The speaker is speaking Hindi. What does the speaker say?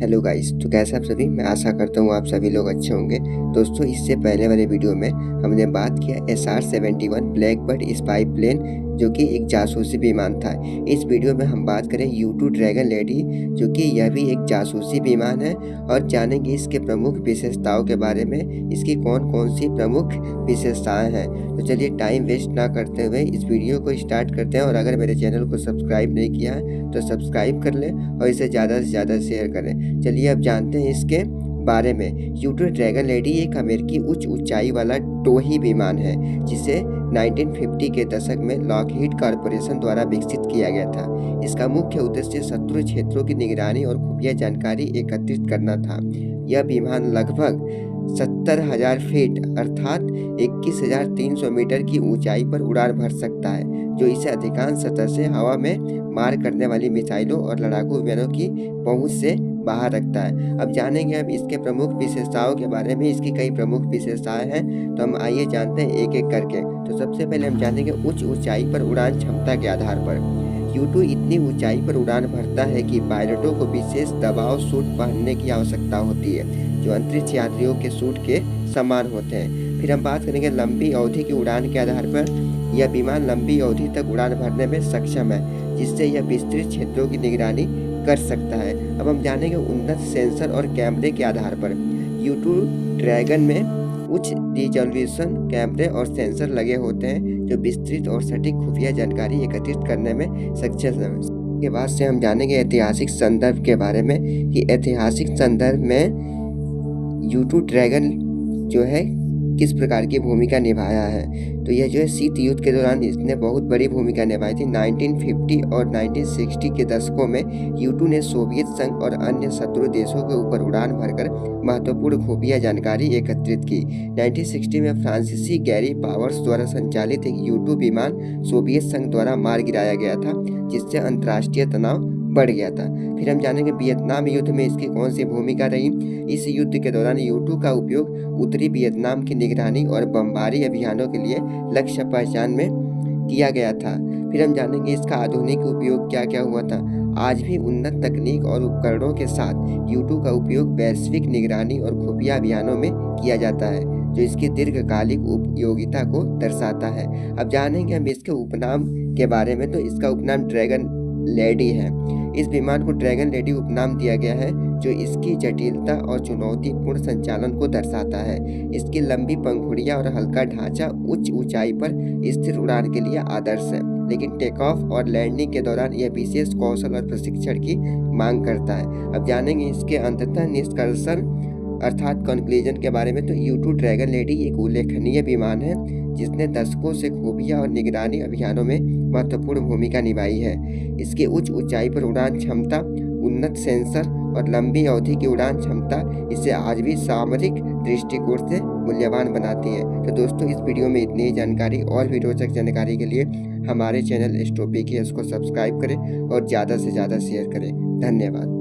हेलो गाइस, तो कैसे आप सभी। मैं आशा करता हूँ आप सभी लोग अच्छे होंगे। दोस्तों, इससे पहले वाले वीडियो में हमने बात किया SR-71 ब्लैकबर्ड स्पाई प्लेन, जो कि एक जासूसी विमान था। इस वीडियो में हम बात करें U-2 ड्रैगन लेडी, जो कि यह भी एक जासूसी विमान है, और जानेंगे इसके प्रमुख विशेषताओं के बारे में, इसकी कौन कौन सी प्रमुख विशेषताएं हैं। तो चलिए टाइम वेस्ट ना करते हुए इस वीडियो को स्टार्ट करते हैं। और अगर मेरे चैनल को सब्सक्राइब नहीं किया है तो सब्सक्राइब कर लें और इसे ज़्यादा से ज़्यादा शेयर करें। चलिए अब जानते हैं इसके बारे में। U-2 ड्रैगन लेडी एक अमेरिकी उच्च ऊंचाई वाला टोही विमान है, जिसे 1950 के दशक में लॉकहीड कॉरपोरेशन द्वारा विकसित किया गया था। इसका मुख्य उद्देश्य शत्रु क्षेत्रों की निगरानी और खुफिया जानकारी एकत्रित करना था। यह विमान लगभग 70,000 फीट अर्थात 21,300 मीटर की ऊंचाई पर उड़ान भर सकता है, जो इसे अधिकांश सतह से हवा में मार करने वाली मिसाइलों और लड़ाकू विमानों की पहुंच से बाहर रखता है। अब जानेंगे हम इसके प्रमुख विशेषताओं के बारे में। इसकी कई प्रमुख विशेषताएं हैं, तो हम आइए जानते हैं एक एक करके। तो सबसे पहले हम जानेंगे उच्च ऊंचाई पर उड़ान क्षमता के आधार पर। U-2 इतनी ऊंचाई पर उड़ान भरता है कि पायलटों को विशेष दबाव सूट पहनने की आवश्यकता होती है, जो अंतरिक्ष यात्रियों के सूट के समान होते हैं। फिर हम बात करेंगे लंबी अवधि की उड़ान के आधार पर। यह विमान लंबी अवधि तक उड़ान भरने में सक्षम है, जिससे यह विस्तृत क्षेत्रों की निगरानी कर सकता है। अब हम जानेंगे उन्नत सेंसर और कैमरे के आधार पर। U-2 ड्रैगन में उच्च रिजोल्यूशन कैमरे और सेंसर लगे होते हैं, जो विस्तृत और सटीक खुफिया जानकारी एकत्रित करने में सक्षम है। इसके बाद से हम जानेंगे ऐतिहासिक संदर्भ के बारे में, कि ऐतिहासिक संदर्भ में U-2 ड्रैगन जो है किस प्रकार की भूमिका निभाया है। तो यह जो है शीत युद्ध के दौरान इसने बहुत बड़ी भूमिका निभाई थी। 1950 और 1960 के दशकों में U-2 ने सोवियत संघ और अन्य शत्रु देशों के ऊपर उड़ान भरकर महत्वपूर्ण खुफिया जानकारी एकत्रित की। 1960 में फ्रांसीसी गैरी पावर्स द्वारा संचालित एक U-2 विमान सोवियत संघ द्वारा मार गिराया गया था, जिससे अंतर्राष्ट्रीय तनाव बढ़ गया था। फिर हम जानेंगे वियतनाम युद्ध में इसकी कौन सी भूमिका रही। इस युद्ध के दौरान U-2 का उपयोग उत्तरी वियतनाम की निगरानी और बमबारी अभियानों के लिए लक्ष्य पहचान में किया गया था। फिर हम जानेंगे इसका आधुनिक उपयोग क्या क्या हुआ था। आज भी उन्नत तकनीक और उपकरणों के साथ U-2 का उपयोग वैश्विक निगरानी और खुफिया अभियानों में किया जाता है, जो इसकी दीर्घकालिक उपयोगिता को दर्शाता है। अब जानेंगे हम इसके उपनाम के बारे में। तो इसका उपनाम ड्रैगन लेडी है। इस विमान को ड्रैगन लेडी उपनाम दिया गया है, जो इसकी जटिलता और चुनौतीपूर्ण संचालन को दर्शाता है। इसकी लंबी पंखुड़ियां और हल्का ढांचा उच्च ऊंचाई पर स्थिर उड़ान के लिए आदर्श है, लेकिन टेक ऑफ और लैंडिंग के दौरान यह विशेष कौशल और प्रशिक्षण की मांग करता है। अब जानेंगे इसके अंततः निष्कर्षण अर्थात कंक्लूजन के बारे में। तो U-2 ड्रैगन लेडी एक उल्लेखनीय विमान है, जिसने दशकों से खुफिया और निगरानी अभियानों में महत्वपूर्ण भूमिका निभाई है। इसकी उच्च ऊंचाई पर उड़ान क्षमता, उन्नत सेंसर और लंबी अवधि की उड़ान क्षमता इसे आज भी सामरिक दृष्टिकोण से मूल्यवान बनाती है। तो दोस्तों, इस वीडियो में इतनी ही जानकारी। और भी रोचक जानकारी के लिए हमारे चैनल एस्ट्रोपी को सब्सक्राइब करें और ज़्यादा से ज़्यादा शेयर करें। धन्यवाद।